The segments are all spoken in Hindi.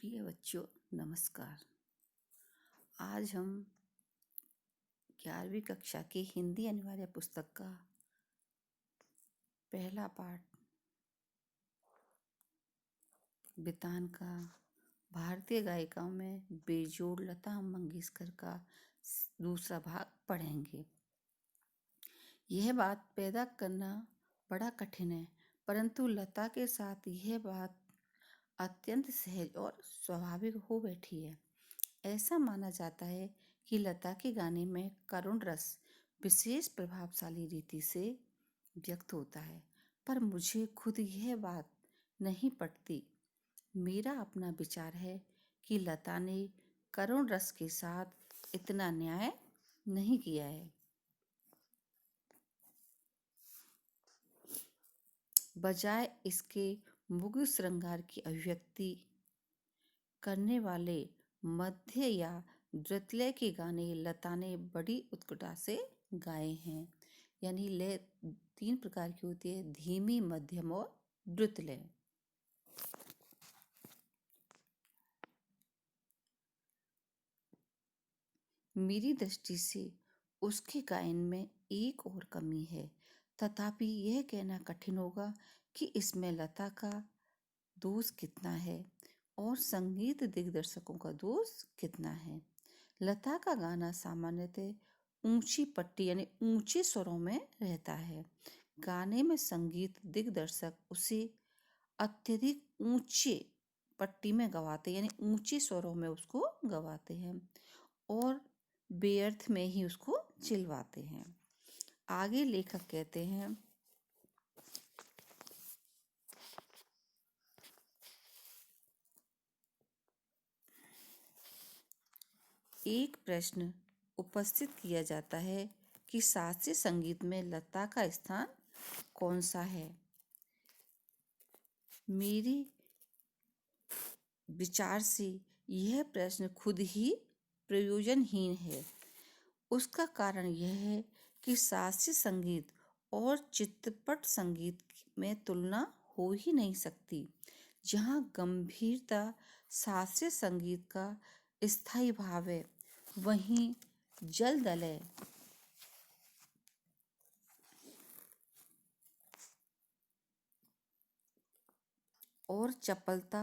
प्रिय बच्चों, नमस्कार। आज हम 11वीं कक्षा की हिंदी अनिवार्य पुस्तक का पहला पाठ बितान का भारतीय गायिकाओं में बेजोड़ लता मंगेशकर का दूसरा भाग पढ़ेंगे। यह बात पैदा करना बड़ा कठिन है, परंतु लता के साथ यह बात अत्यंत सहज और स्वाभाविक हो बैठी है। ऐसा माना जाता है कि लता के गाने में करुण रस विशेष प्रभावशाली रीति से व्यक्त होता है, पर मुझे खुद यह बात नहीं पटती। मेरा अपना विचार है कि लता ने करुण रस के साथ इतना न्याय नहीं किया है। बजाय इसके मुग्ध श्रृंगार की अभिव्यक्ति करने वाले मध्य या द्रुतलय के गाने लता ने बड़ी उत्कटता से गाए हैं। यानी लय 3 प्रकार की होती है: धीमी, मध्यम और द्रुतलय। मेरी दृष्टि से उसके गायन में एक और कमी है, तथापि यह कहना कठिन होगा कि इसमें लता का दोष कितना है और संगीत दिग्दर्शकों का दोष कितना है। लता का गाना सामान्यतः ऊंची पट्टी यानी ऊंचे स्वरों में रहता है। गाने में संगीत दिग्दर्शक उसे अत्यधिक ऊंचे पट्टी में गवाते यानी ऊंचे स्वरों में उसको गवाते हैं और बेअर्थ में ही उसको चिल्वाते हैं। आगे लेखक कहते हैं, एक प्रश्न उपस्थित किया जाता है कि शास्त्रीय संगीत में लता का स्थान कौन सा है। मेरे विचार से यह प्रश्न खुद ही प्रयोजनहीन है। उसका कारण यह है कि शास्त्रीय संगीत और चित्रपट संगीत में तुलना हो ही नहीं सकती। जहाँ गंभीरता शास्त्रीय संगीत का स्थायी भाव है, वहीं जलदलय और चपलता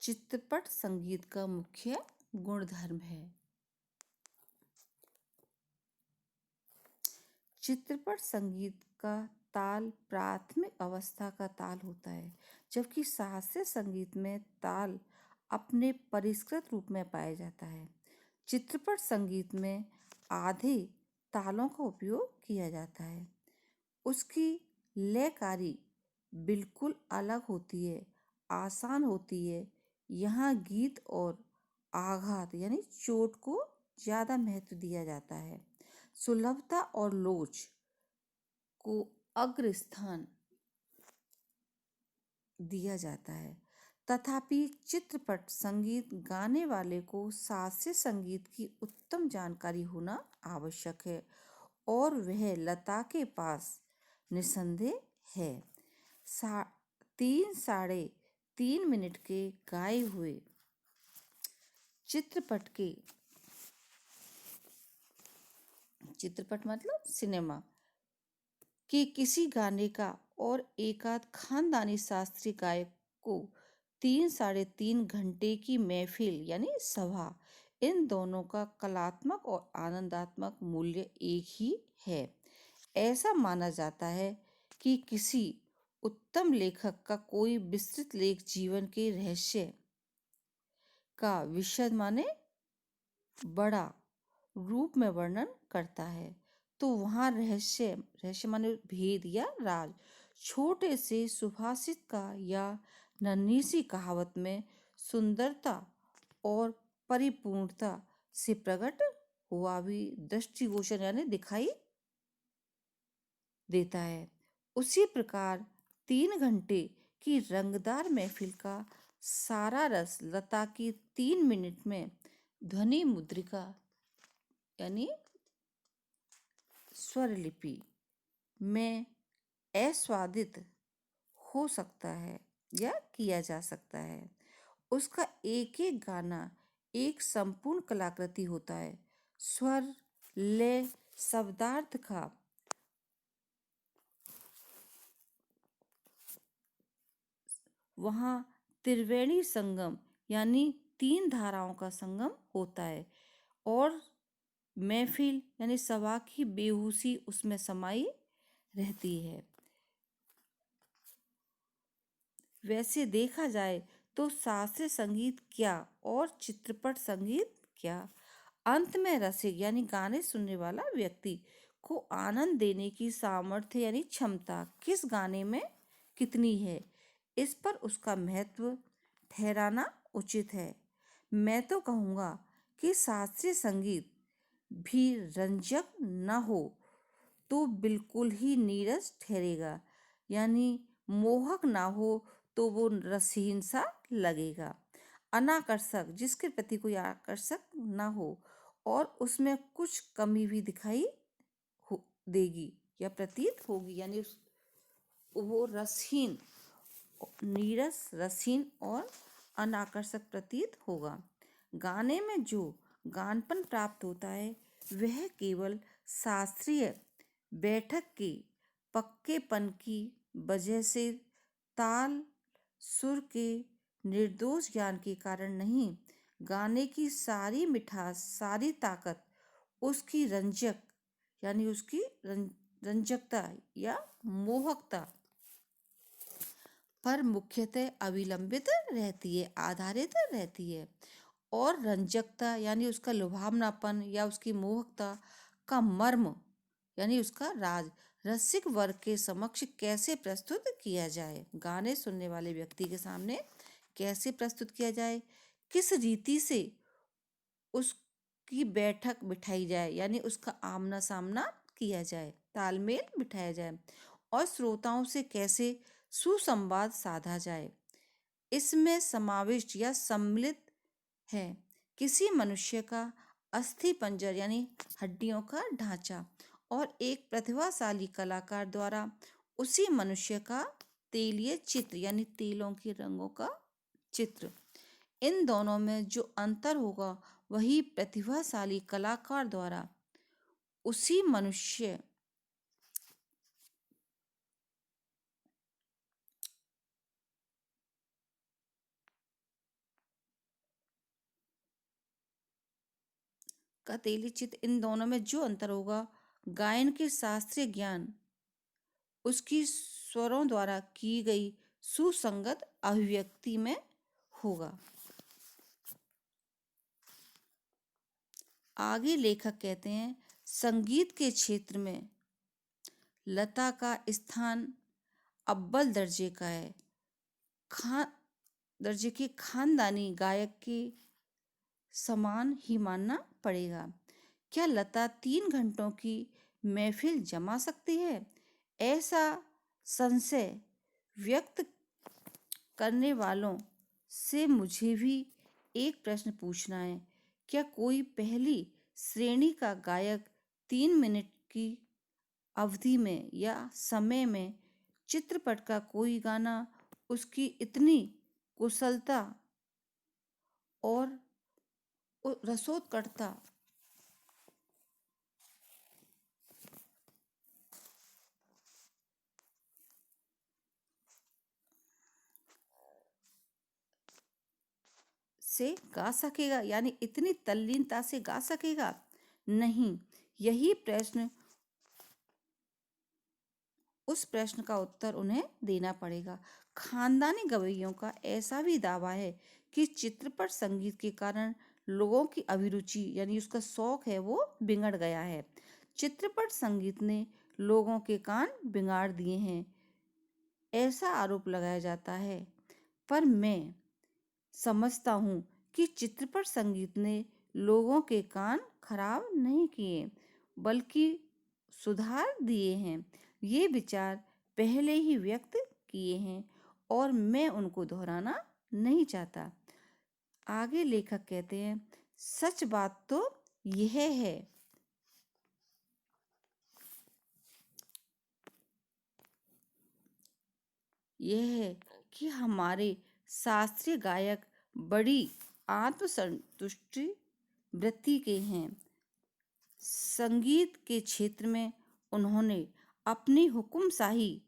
चित्रपट संगीत का मुख्य गुणधर्म है। चित्रपट संगीत का ताल प्राथमिक अवस्था का ताल होता है, जबकि शास्त्रीय संगीत में ताल अपने परिष्कृत रूप में पाया जाता है। चित्रपट संगीत में आधे तालों का उपयोग किया जाता है। उसकी लयकारी बिल्कुल अलग होती है, आसान होती है। यहाँ गीत और आघात यानी चोट को ज़्यादा महत्व दिया जाता है। सुलभता और लोच को अग्रस्थान दिया जाता है। तथापि चित्रपट संगीत गाने वाले को शास्त्रीय संगीत की उत्तम जानकारी होना आवश्यक है और वह लता के पास निसंदेह है। 3-3.5 मिनट के गाए हुए चित्रपट मतलब सिनेमा के किसी गाने का और एकाध खानदानी शास्त्रीय गायक को 3-3.5 घंटे की महफिल यानी सभा, इन दोनों का कलात्मक और आनंदात्मक मूल्य एक ही है। ऐसा माना जाता है कि किसी उत्तम लेखक का कोई विस्तृत लेख जीवन के रहस्य का विशद माने बड़ा रूप में वर्णन करता है, तो वहाँ रहस्य माने भेद या राज छोटे से सुभाषित का या नन्ही सी कहावत में सुंदरता और परिपूर्णता से प्रकट हुआ भी दृष्टिगोचर यानी दिखाई देता है। उसी प्रकार 3 घंटे की रंगदार महफिल का सारा रस लता की 3 मिनट में ध्वनि मुद्रिका यानी स्वरलिपि में आस्वादित हो सकता है या किया जा सकता है। उसका एक एक गाना एक संपूर्ण कलाकृति होता है। स्वर, लय, शब्दार्थ का वहाँ त्रिवेणी संगम यानी तीन धाराओं का संगम होता है और महफिल यानी सभा की बेहोशी उसमें समाई रहती है। वैसे देखा जाए तो शास्त्रीय संगीत क्या और चित्रपट संगीत क्या, अंत में रसिक यानी गाने सुनने वाला व्यक्ति को आनंद देने की सामर्थ्य यानी क्षमता किस गाने में कितनी है, इस पर उसका महत्व ठहराना उचित है। मैं तो कहूँगा कि शास्त्रीय संगीत भी रंजक न हो तो बिल्कुल ही नीरस ठहरेगा, यानी मोहक ना हो तो वो रसहीन सा लगेगा, अनाकर्षक जिसके प्रति कोई आकर्षक ना हो और उसमें कुछ कमी भी दिखाई देगी या प्रतीत होगी, यानी वो रसहीन, नीरस, रसहीन और अनाकर्षक प्रतीत होगा। गाने में जो गानपन प्राप्त होता है वह केवल शास्त्रीय बैठक के पक्केपन की वजह से, ताल सुर के निर्दोष ज्ञान के कारण नहीं, गाने की सारी मिठास, सारी ताकत उसकी रंजक यानी उसकी रंजकता या मोहकता पर मुख्यतः अविलंबित रहती है, आधारित रहती है। और रंजकता यानी उसका लुभावनापन या उसकी मोहकता का मर्म यानी उसका राज रसिक वर्ग के समक्ष कैसे प्रस्तुत किया जाए, गाने सुनने वाले व्यक्ति के सामने कैसे प्रस्तुत किया जाए, किस रीति से उसकी बैठक बिठाई जाए यानी उसका आमना सामना किया जाए, तालमेल बिठाया जाए और श्रोताओं से कैसे सुसंवाद साधा जाए, इसमें समाविष्ट या सम्मिलित है किसी मनुष्य का अस्थि पंजर यानी हड्डियों का ढांचा और एक प्रतिभाशाली कलाकार द्वारा उसी मनुष्य का तेलीय चित्र यानी तेलों के रंगों का चित्र। इन दोनों में जो अंतर होगा वही प्रतिभाशाली कलाकार द्वारा उसी मनुष्य का तेली चित्र, इन दोनों में जो अंतर होगा गायन के शास्त्रीय ज्ञान उसकी स्वरों द्वारा की गई सुसंगत अभिव्यक्ति में होगा। आगे लेखक कहते हैं संगीत के क्षेत्र में लता का स्थान अव्वल दर्जे का है, दर्जे के खानदानी गायक के समान ही मानना पड़ेगा। क्या लता 3 घंटों की महफिल जमा सकती है, ऐसा संशय व्यक्त करने वालों से मुझे भी एक प्रश्न पूछना है। क्या कोई पहली श्रेणी का गायक 3 मिनट की अवधि में या समय में चित्रपट का कोई गाना उसकी इतनी कुशलता और रसोत्कटता से गा सकेगा, यानी इतनी तल्लीनता से गा सकेगा? नहीं, यही प्रश्न, उस प्रश्न का उत्तर उन्हें देना पड़ेगा। खानदानी गवैयों का ऐसा भी दावा है कि चित्रपट संगीत के कारण लोगों की अभिरुचि यानी उसका शौक है वो बिगड़ गया है। चित्रपट संगीत ने लोगों के कान बिगाड़ दिए हैं, ऐसा आरोप लगाया जाता है। पर मैं समझता हूँ कि चित्रपट संगीत ने लोगों के कान खराब नहीं किए बल्कि सुधार दिए हैं। ये विचार पहले ही व्यक्त किए हैं और मैं उनको दोहराना नहीं चाहता। आगे लेखक कहते हैं सच बात तो यह है कि हमारे शास्त्रीय गायक बड़ी आत्मसंतुष्टि वृत्ति के हैं। संगीत के क्षेत्र में उन्होंने अपनी हुकुमशाही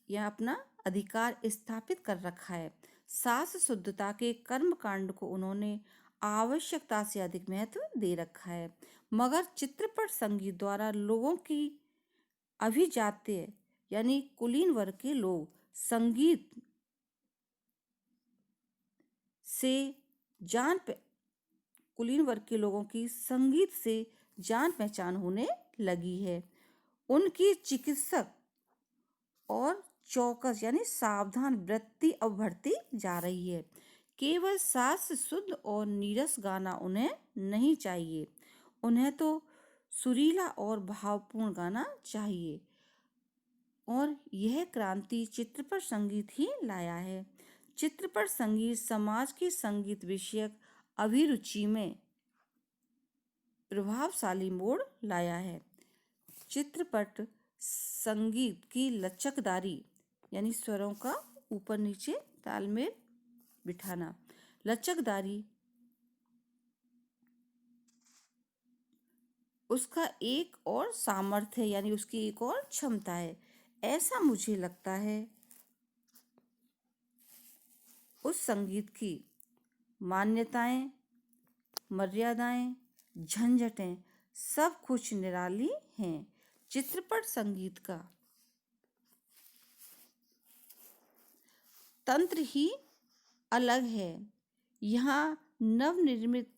या अपना अधिकार स्थापित कर रखा है। सास शुद्धता के कर्म कांड को उन्होंने आवश्यकता से अधिक महत्व दे रखा है। मगर चित्रपट संगीत द्वारा लोगों की अभिजात्य यानी कुलीन वर्ग के लोग संगीत से कुलीन वर्ग के लोगों की संगीत से जान पहचान होने लगी है। उनकी चिकित्सक और चौकस यानी सावधान वृत्ति अब बढ़ती जा रही है। केवल सास शुद्ध और नीरस गाना उन्हें नहीं चाहिए, उन्हें तो सुरीला और भावपूर्ण गाना चाहिए। और यह क्रांति चित्रपट संगीत ही लाया है। चित्रपट संगीत समाज की संगीत विषयक अभिरुचि में प्रभावशाली मोड़ लाया है। चित्रपट संगीत की लचकदारी यानी स्वरों का ऊपर नीचे तालमेल बिठाना, लचकदारी उसका एक और सामर्थ्य यानी उसकी एक और क्षमता है। ऐसा मुझे लगता है उस संगीत की मान्यताएं, मर्यादाएं, झंझटें सब कुछ निराली हैं। चित्रपट संगीत का तंत्र ही अलग है। यहाँ नवनिर्मित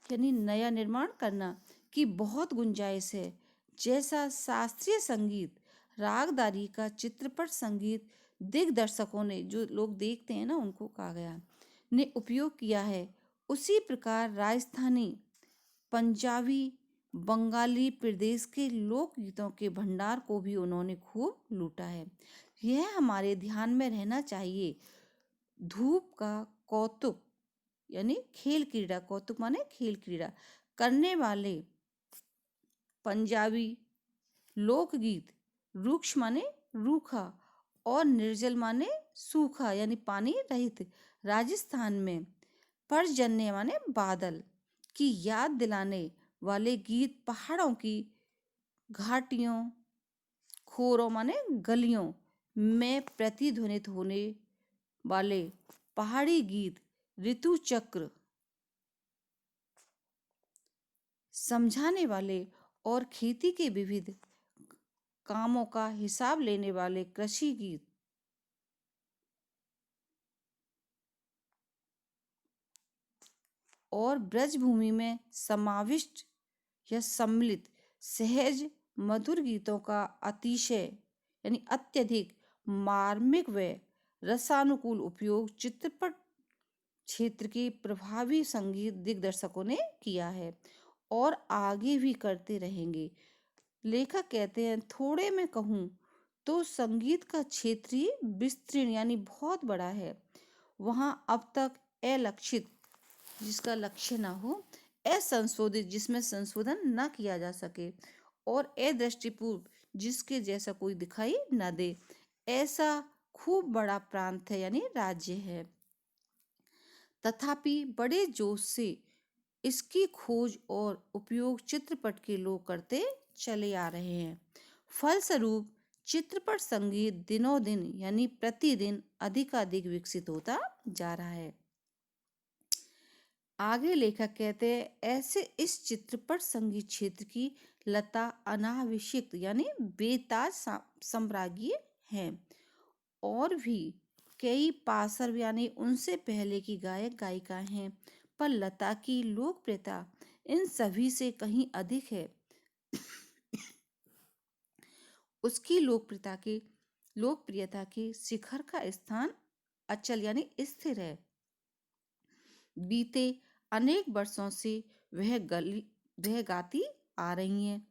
यानी नया निर्माण करना की बहुत गुंजाइश है। जैसा शास्त्रीय संगीत रागदारी का चित्रपट संगीत दिग्दर्शकों ने, जो लोग देखते हैं ना, उनको कहा गया ने उपयोग किया है, उसी प्रकार राजस्थानी, पंजाबी, बंगाली प्रदेश के लोकगीतों के भंडार को भी उन्होंने खूब लूटा है। यह हमारे ध्यान में रहना चाहिए। धूप का कौतुक यानी खेल क्रीड़ा, कौतुक माने खेल क्रीड़ा करने वाले पंजाबी लोकगीत रुक्ष माने रूखा और निर्जल माने सूखा यानी पानी रहित राजस्थान में पर्जन्य माने बादल की याद दिलाने वाले गीत पहाड़ों की घाटियों, खोरों माने गलियों में प्रतिध्वनित होने वाले पहाड़ी गीत ऋतु चक्र समझाने वाले और खेती के विविध कामों का हिसाब लेने वाले कृषि गीत और ब्रजभूमि में समाविष्ट या सम्मिलित सहज मधुर गीतों का अतिशय यानी अत्यधिक मार्मिक व रसानुकूल उपयोग चित्रपट क्षेत्र के प्रभावी संगीत दिग्दर्शकों ने किया है और आगे भी करते रहेंगे। लेखक कहते हैं, थोड़े में कहूँ तो संगीत का क्षेत्रीय विस्तीर्ण यानी बहुत बड़ा है। वहाँ अब तक अलक्षित जिसका लक्ष्य ना हो, असंशोधित जिसमें संशोधन न किया जा सके और अदृष्टिपूर्व जिसके जैसा कोई दिखाई न दे, ऐसा खूब बड़ा प्रांत है यानी राज्य है। तथापि बड़े जोश से इसकी खोज और उपयोग चित्रपट के लोग करते चले आ रहे हैं। फलस्वरूप चित्रपट संगीत दिनों दिन यानी प्रतिदिन अधिकाधिक विकसित होता जा रहा है। आगे लेखक कहते हैं, ऐसे इस चित्रपट संगीत क्षेत्र की लता अनाविष्ट यानी बेताज साम्राज्य है और भी कई पार्श्व यानी उनसे पहले की गायक गायिका हैं, पर लता की लोकप्रियता इन सभी से कहीं अधिक है। उसकी लोकप्रियता के शिखर का स्थान अचल यानी स्थिर है। बीते अनेक वर्षों से वह गाती आ रही हैं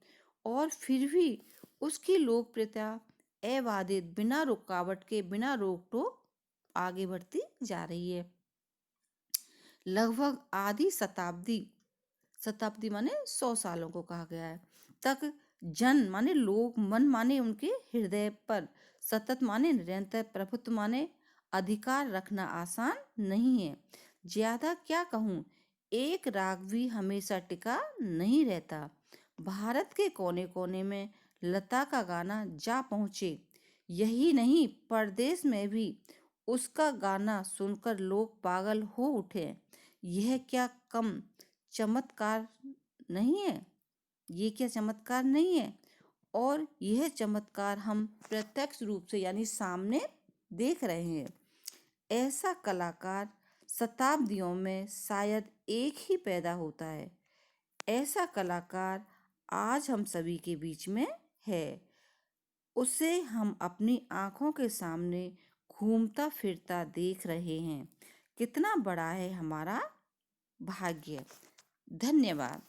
और फिर भी उसकी लोकप्रियता अबाधित बिना रुकावट के, बिना रोक टोक आगे बढ़ती जा रही है। लगभग आधी शताब्दी माने 100 सालों को कहा गया है, तक जन माने लोग, मन माने उनके हृदय पर, सतत माने निरंतर, प्रभुत्व माने अधिकार रखना आसान नहीं है। ज्यादा क्या कहूँ, एक राग भी हमेशा टिका नहीं रहता। भारत के कोने कोने में लता का गाना जा पहुँचे। यही नहीं, परदेश में भी उसका गाना सुनकर लोग पागल हो उठे। यह क्या कम चमत्कार नहीं है? ये क्या चमत्कार नहीं है? और यह चमत्कार हम प्रत्यक्ष रूप से यानी सामने देख रहे हैं। ऐसा कलाकार शताब्दियों में शायद एक ही पैदा होता है। ऐसा कलाकार आज हम सभी के बीच में है। उसे हम अपनी आंखों के सामने घूमता फिरता देख रहे हैं। कितना बड़ा है हमारा भाग्य। धन्यवाद।